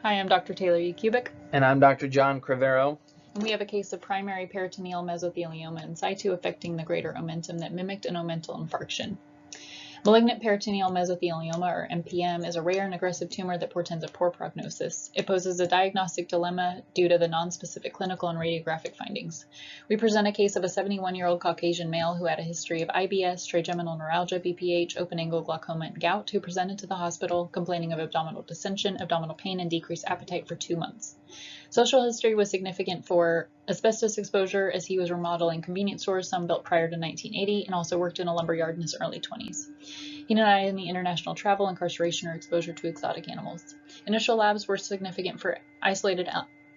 Hi, I'm Dr. Taylor E. Kubik, And I'm Dr. John Crivero. and we have a case of primary peritoneal mesothelioma in situ affecting the greater omentum that mimicked an omental infarction. Malignant peritoneal mesothelioma, or MPM, is a rare and aggressive tumor that portends a poor prognosis. It poses a diagnostic dilemma due to the nonspecific clinical and radiographic findings. We present a case of a 71-year-old Caucasian male who had a history of IBS, trigeminal neuralgia, BPH, open-angle glaucoma, and gout, who presented to the hospital complaining of abdominal distension, abdominal pain, and decreased appetite for 2 months. Social history was significant for asbestos exposure, as he was remodeling convenience stores, some built prior to 1980, and also worked in a lumber yard in his early 20s. He denied any international travel, incarceration, or exposure to exotic animals. Initial labs were significant for isolated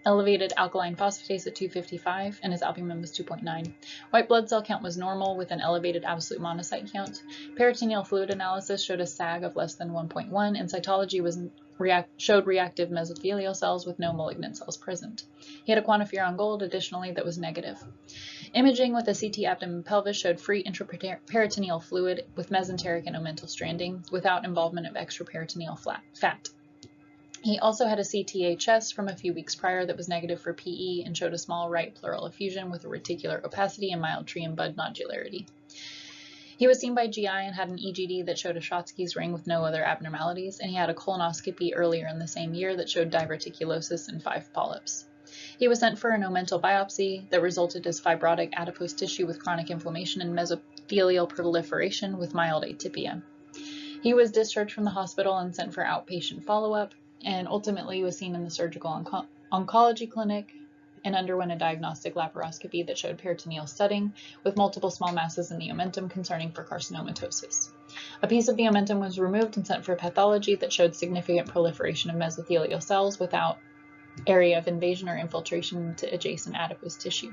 elevated alkaline phosphatase at 255, and his albumin was 2.9. White blood cell count was normal with an elevated absolute monocyte count. Peritoneal fluid analysis showed a SAAG of less than 1.1, and cytology showed reactive mesothelial cells with no malignant cells present. He had a quantiferon gold additionally that was negative. Imaging with a CT abdomen and pelvis showed free intraperitoneal fluid with mesenteric and omental stranding without involvement of extraperitoneal fat. He also had a CTA chest from a few weeks prior that was negative for PE and showed a small right pleural effusion with a reticular opacity and mild tree and bud nodularity. He was seen by GI and had an EGD that showed a Schottky's ring with no other abnormalities, and he had a colonoscopy earlier in the same year that showed diverticulosis and 5 polyps. He was sent for an omental biopsy that resulted as fibrotic adipose tissue with chronic inflammation and mesothelial proliferation with mild atypia. He was discharged from the hospital and sent for outpatient follow-up, and ultimately was seen in the surgical oncology clinic and underwent a diagnostic laparoscopy that showed peritoneal studding with multiple small masses in the omentum concerning for carcinomatosis. A piece of the omentum was removed and sent for pathology that showed significant proliferation of mesothelial cells without area of invasion or infiltration into adjacent adipose tissue.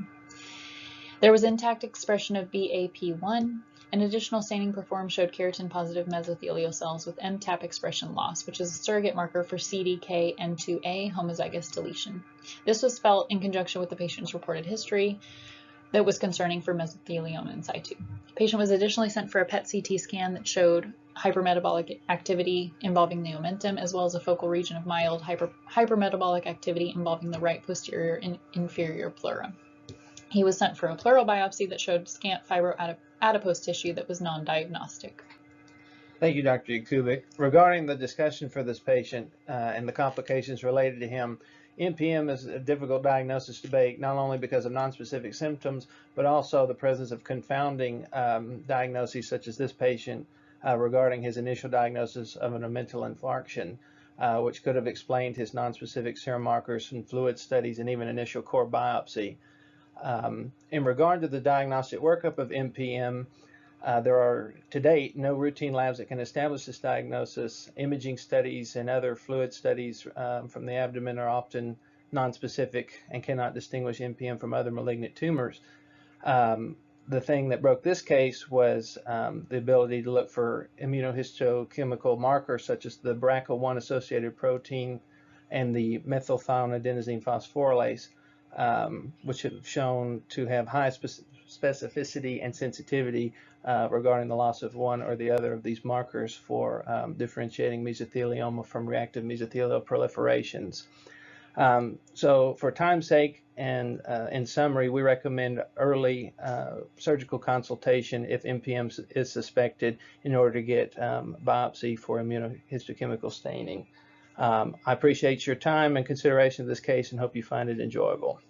There was intact expression of BAP1. An additional staining performed showed keratin-positive mesothelial cells with MTAP expression loss, which is a surrogate marker for CDKN2A homozygous deletion. This was felt in conjunction with the patient's reported history that was concerning for mesothelioma in situ. The patient was additionally sent for a PET CT scan that showed hypermetabolic activity involving the omentum, as well as a focal region of mild hypermetabolic activity involving the right posterior and inferior pleura. He was sent for a pleural biopsy that showed scant fibroadipose tissue that was non-diagnostic. Thank you, Dr. Kubik. Regarding the discussion for this patient and the complications related to him, MPM is a difficult diagnosis to make, not only because of nonspecific symptoms, but also the presence of confounding diagnoses such as this patient regarding his initial diagnosis of an omental infarction, which could have explained his nonspecific serum markers and fluid studies and even initial core biopsy. In regard to the diagnostic workup of MPM, there are, to date, no routine labs that can establish this diagnosis. Imaging studies and other fluid studies from the abdomen are often nonspecific and cannot distinguish MPM from other malignant tumors. The thing that broke this case was the ability to look for immunohistochemical markers such as the BRCA1 associated protein and the methylthioadenosine phosphorylase, which have shown to have high specificity and sensitivity regarding the loss of one or the other of these markers for differentiating mesothelioma from reactive mesothelial proliferations. So for time's sake and in summary, we recommend early surgical consultation if MPM is suspected in order to get biopsy for immunohistochemical staining. I appreciate your time and consideration of this case and hope you find it enjoyable.